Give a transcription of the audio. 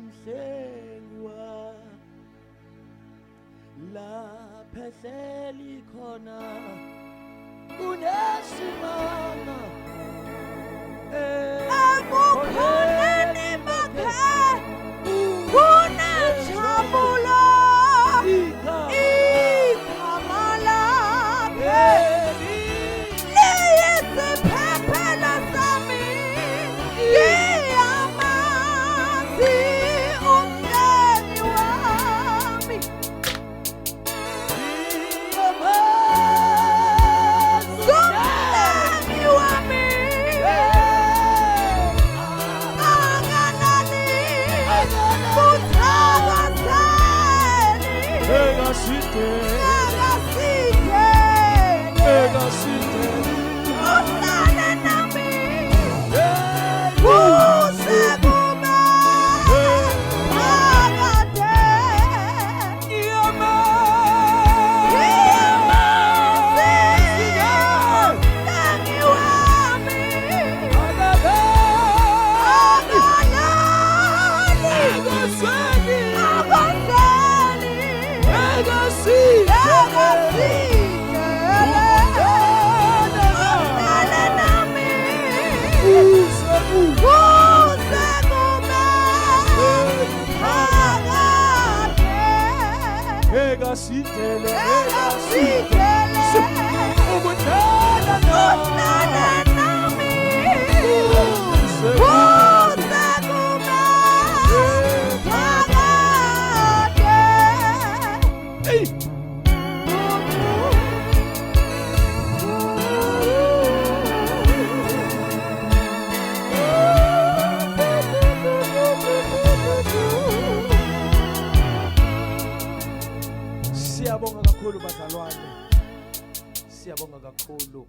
umhlengi wami lapha ehleli khona unesimanga ebukhoneni bakhe kunenjabulo igama lakhe liyisiphephelo sami ngiyamazi umhlengi wami umhlengi wami anganani kuthakazeli uhlale nami kuze kube phakade umhlengi wami Siyabonga kakhulu bazalwane, siyabonga kakhulu.